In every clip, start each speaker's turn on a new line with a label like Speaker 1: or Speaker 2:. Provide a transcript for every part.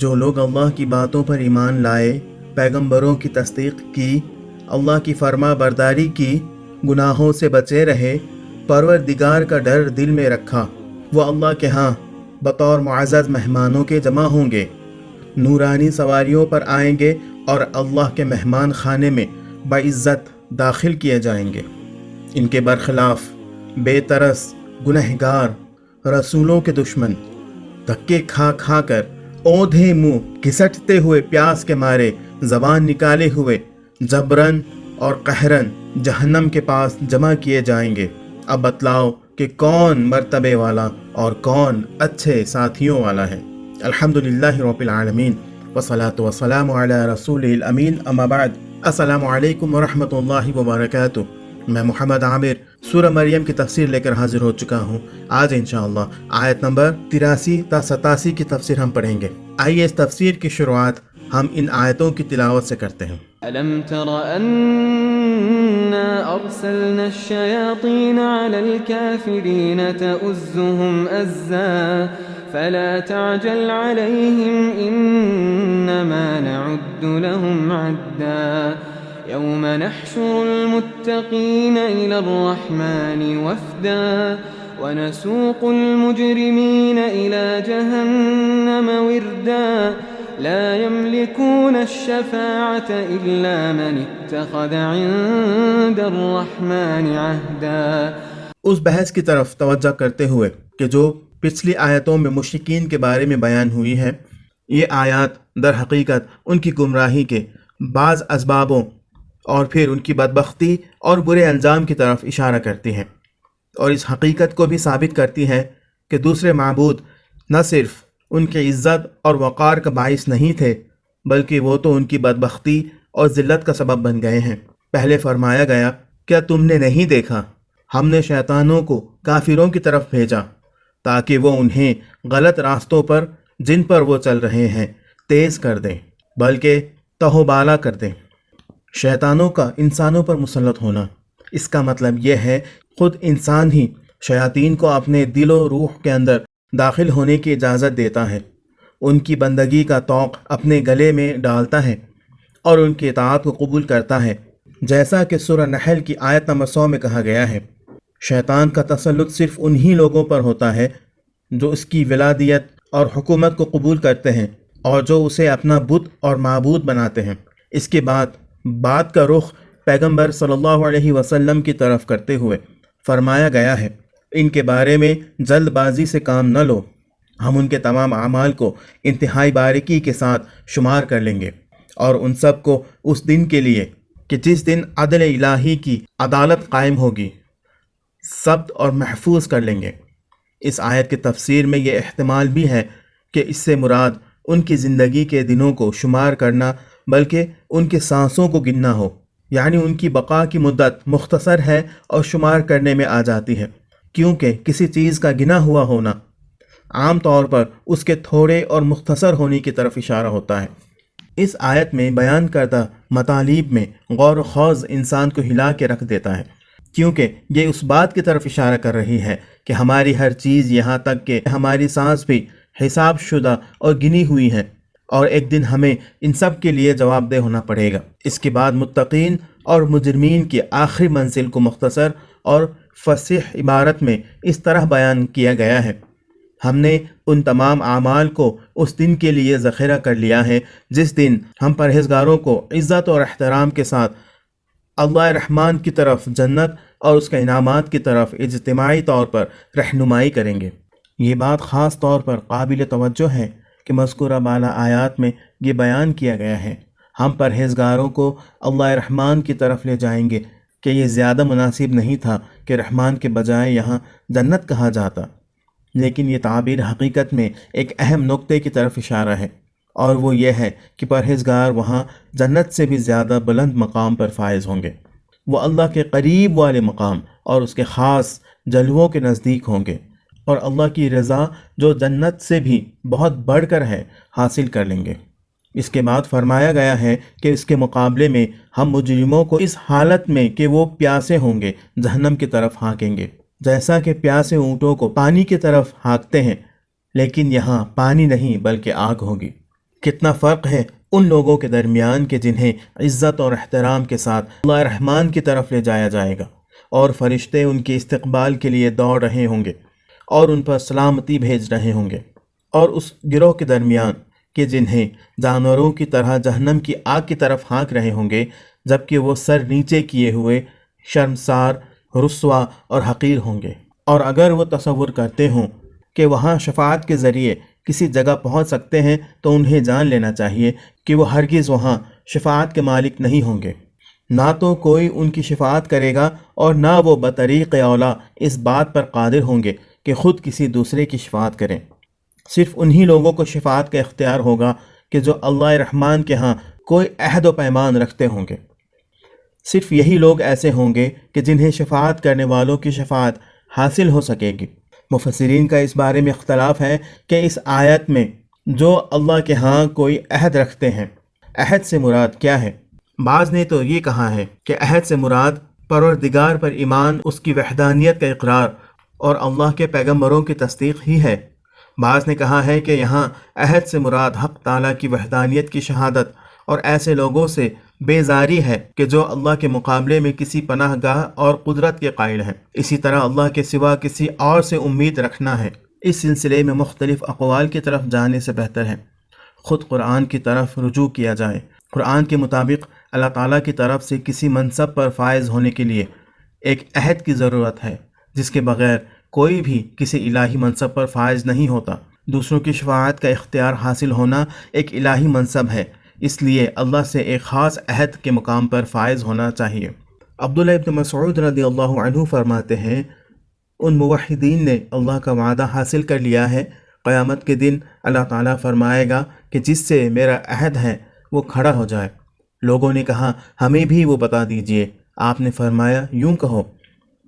Speaker 1: جو لوگ اللہ کی باتوں پر ایمان لائے، پیغمبروں کی تصدیق کی، اللہ کی فرما برداری کی، گناہوں سے بچے رہے، پروردگار کا ڈر دل میں رکھا، وہ اللہ کے ہاں بطور معزز مہمانوں کے جمع ہوں گے، نورانی سواریوں پر آئیں گے اور اللہ کے مہمان خانے میں باعزت داخل کیے جائیں گے۔ ان کے برخلاف بے ترس، گنہگار، رسولوں کے دشمن، دھکے کھا کھا کر اوندھے منہ گھسٹتے ہوئے پیاس کے مارے زبان نکالے ہوئے جبرن اور قہرن جہنم کے پاس جمع کیے جائیں گے۔ اب بتلاؤ کہ کون مرتبے والا اور کون اچھے ساتھیوں والا ہے۔ الحمدللہ رب العالمین والصلاة والسلام علی رسول الامین، اما بعد، السلام علیکم ورحمۃ اللہ وبرکاتہ۔ میں محمد عامر سورہ مریم کی تفسیر لے کر حاضر ہو چکا ہوں۔ آج انشاءاللہ آیت نمبر 83 تا 87 کی تفسیر ہم پڑھیں گے۔ آئیے اس تفسیر کی شروعات ہم ان آیتوں کی تلاوت سے کرتے ہیں۔
Speaker 2: أَلَمْ تَرَ أَنَّا أَرْسَلْنَا الشَّيَاطِينَ عَلَى الْكَافِرِينَ تَؤُزُّهُمْ أَزًّا فَلَا تَعْجَلْ عَلَيْهِمْ إِنَّمَا نَعُدُّ لَهُمْ عَدًّا يَوْمَ نَحْشُرُ الْمُتَّقِينَ إِلَى الرَّحْمَنِ وَفْدًا وَنَسُوقُ الْمُجْرِمِينَ إِلَى جَهَنَّمَ وِرْدًا لا يملكون الشفاعة إلا من اتخذ عند الرحمن عهدا۔
Speaker 1: اس بحث کی طرف توجہ کرتے ہوئے کہ جو پچھلی آیتوں میں مشرکین کے بارے میں بیان ہوئی ہے، یہ آیات در حقیقت ان کی گمراہی کے بعض اسبابوں اور پھر ان کی بدبختی اور برے انجام کی طرف اشارہ کرتی ہیں، اور اس حقیقت کو بھی ثابت کرتی ہے کہ دوسرے معبود نہ صرف ان کی عزت اور وقار کا باعث نہیں تھے، بلکہ وہ تو ان کی بدبختی اور ذلت کا سبب بن گئے ہیں۔ پہلے فرمایا گیا، کیا تم نے نہیں دیکھا ہم نے شیطانوں کو کافروں کی طرف بھیجا تاکہ وہ انہیں غلط راستوں پر جن پر وہ چل رہے ہیں تیز کر دیں، بلکہ تہو بالا کر دیں۔ شیطانوں کا انسانوں پر مسلط ہونا، اس کا مطلب یہ ہے خود انسان ہی شیاطین کو اپنے دل و روح کے اندر داخل ہونے کی اجازت دیتا ہے، ان کی بندگی کا طوق اپنے گلے میں ڈالتا ہے اور ان کی اطاعت کو قبول کرتا ہے، جیسا کہ سورہ نحل کی آیت نمبر 100 میں کہا گیا ہے۔ شیطان کا تسلط صرف انہی لوگوں پر ہوتا ہے جو اس کی ولادیت اور حکومت کو قبول کرتے ہیں اور جو اسے اپنا بت اور معبود بناتے ہیں۔ اس کے بعد بات کا رخ پیغمبر صلی اللہ علیہ وسلم کی طرف کرتے ہوئے فرمایا گیا ہے، ان کے بارے میں جلد بازی سے کام نہ لو، ہم ان کے تمام اعمال کو انتہائی باریکی کے ساتھ شمار کر لیں گے اور ان سب کو اس دن کے لیے کہ جس دن عدل الہی کی عدالت قائم ہوگی ضبط اور محفوظ کر لیں گے۔ اس آیت کی تفسیر میں یہ احتمال بھی ہے کہ اس سے مراد ان کی زندگی کے دنوں کو شمار کرنا بلکہ ان کے سانسوں کو گننا ہو، یعنی ان کی بقا کی مدت مختصر ہے اور شمار کرنے میں آ جاتی ہے، کیونکہ کسی چیز کا گنا ہوا ہونا عام طور پر اس کے تھوڑے اور مختصر ہونے کی طرف اشارہ ہوتا ہے۔ اس آیت میں بیان کردہ مطالب میں غور و خوض انسان کو ہلا کے رکھ دیتا ہے، کیونکہ یہ اس بات کی طرف اشارہ کر رہی ہے کہ ہماری ہر چیز، یہاں تک کہ ہماری سانس بھی حساب شدہ اور گنی ہوئی ہے، اور ایک دن ہمیں ان سب کے لیے جواب دہ ہونا پڑے گا۔ اس کے بعد متقین اور مجرمین کی آخری منزل کو مختصر اور فصیح عبارت میں اس طرح بیان کیا گیا ہے، ہم نے ان تمام اعمال کو اس دن کے لیے ذخیرہ کر لیا ہے جس دن ہم پرہیزگاروں کو عزت اور احترام کے ساتھ اللہ رحمان کی طرف جنت اور اس کے انعامات کی طرف اجتماعی طور پر رہنمائی کریں گے۔ یہ بات خاص طور پر قابل توجہ ہے کہ مذکورہ بالا آیات میں یہ بیان کیا گیا ہے، ہم پرہیزگاروں کو اللہ رحمان کی طرف لے جائیں گے، کہ یہ زیادہ مناسب نہیں تھا کہ رحمان کے بجائے یہاں جنت کہا جاتا، لیکن یہ تعبیر حقیقت میں ایک اہم نقطے کی طرف اشارہ ہے، اور وہ یہ ہے کہ پرہیزگار وہاں جنت سے بھی زیادہ بلند مقام پر فائز ہوں گے، وہ اللہ کے قریب والے مقام اور اس کے خاص جلووں کے نزدیک ہوں گے، اور اللہ کی رضا جو جنت سے بھی بہت بڑھ کر ہے حاصل کر لیں گے۔ اس کے بعد فرمایا گیا ہے کہ اس کے مقابلے میں ہم مجرموں کو اس حالت میں کہ وہ پیاسے ہوں گے جہنم کی طرف ہانکیں گے، جیسا کہ پیاسے اونٹوں کو پانی کی طرف ہانکتے ہیں، لیکن یہاں پانی نہیں بلکہ آگ ہوگی۔ کتنا فرق ہے ان لوگوں کے درمیان کہ جنہیں عزت اور احترام کے ساتھ اللہ رحمان کی طرف لے جایا جائے گا، اور فرشتے ان کے استقبال کے لیے دوڑ رہے ہوں گے اور ان پر سلامتی بھیج رہے ہوں گے، اور اس گروہ کے درمیان کہ جنہیں جانوروں کی طرح جہنم کی آگ کی طرف ہانک رہے ہوں گے، جبکہ وہ سر نیچے کیے ہوئے شرمسار، رسوا اور حقیر ہوں گے۔ اور اگر وہ تصور کرتے ہوں کہ وہاں شفاعت کے ذریعے کسی جگہ پہنچ سکتے ہیں تو انہیں جان لینا چاہیے کہ وہ ہرگز وہاں شفاعت کے مالک نہیں ہوں گے، نہ تو کوئی ان کی شفاعت کرے گا اور نہ وہ بطریق اولا اس بات پر قادر ہوں گے کہ خود کسی دوسرے کی شفاعت کریں۔ صرف انہی لوگوں کو شفاعت کا اختیار ہوگا کہ جو اللہ رحمان کے ہاں کوئی عہد و پیمان رکھتے ہوں گے۔ صرف یہی لوگ ایسے ہوں گے کہ جنہیں شفاعت کرنے والوں کی شفاعت حاصل ہو سکے گی۔ مفسرین کا اس بارے میں اختلاف ہے کہ اس آیت میں جو اللہ کے ہاں کوئی عہد رکھتے ہیں، عہد سے مراد کیا ہے؟ بعض نے تو یہ کہا ہے کہ عہد سے مراد پروردگار پر ایمان، اس کی وحدانیت کا اقرار اور اللہ کے پیغمبروں کی تصدیق ہی ہے۔ بعض نے کہا ہے کہ یہاں عہد سے مراد حق تعالیٰ کی وحدانیت کی شہادت اور ایسے لوگوں سے بیزاری ہے کہ جو اللہ کے مقابلے میں کسی پناہ گاہ اور قدرت کے قائل ہیں۔ اسی طرح اللہ کے سوا کسی اور سے امید رکھنا ہے۔ اس سلسلے میں مختلف اقوال کی طرف جانے سے بہتر ہے خود قرآن کی طرف رجوع کیا جائے۔ قرآن کے مطابق اللہ تعالیٰ کی طرف سے کسی منصب پر فائز ہونے کے لیے ایک عہد کی ضرورت ہے، جس کے بغیر کوئی بھی کسی الہی منصب پر فائز نہیں ہوتا۔ دوسروں کی شفاعت کا اختیار حاصل ہونا ایک الہی منصب ہے، اس لیے اللہ سے ایک خاص عہد کے مقام پر فائز ہونا چاہیے۔ عبداللہ ابن مسعود رضی اللہ عنہ فرماتے ہیں، ان موحدین نے اللہ کا وعدہ حاصل کر لیا ہے، قیامت کے دن اللہ تعالیٰ فرمائے گا کہ جس سے میرا عہد ہے وہ کھڑا ہو جائے۔ لوگوں نے کہا ہمیں بھی وہ بتا دیجئے۔ آپ نے فرمایا یوں کہو،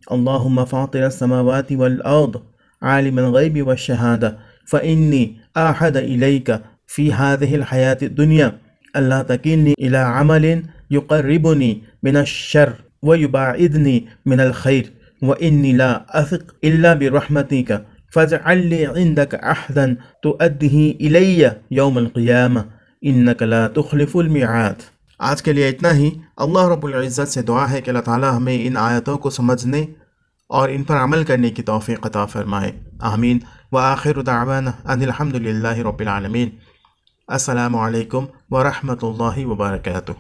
Speaker 1: اللہم فاطر السماوات والارض عالم الغیب والشہادہ فإنی آحد الیک فی هذه الحیاة الدنیا اللہ تکلنی الی عمل یقربنی من الشر ویباعدنی من الخیر وإنی لا اثق الا برحمتک فاجعل لی عندک عہدا تؤدیہ الی یوم القیامہ انک لا تخلف المیعاد۔ آج کے لیے اتنا ہی۔ اللہ رب العزت سے دعا ہے کہ اللہ تعالی ہمیں ان آیتوں کو سمجھنے اور ان پر عمل کرنے کی توفیق عطا فرمائے، آمین۔ وآخر دعوانا ان الحمد للہ رب العالمین۔ السلام علیکم ورحمۃ اللہ وبرکاتہ۔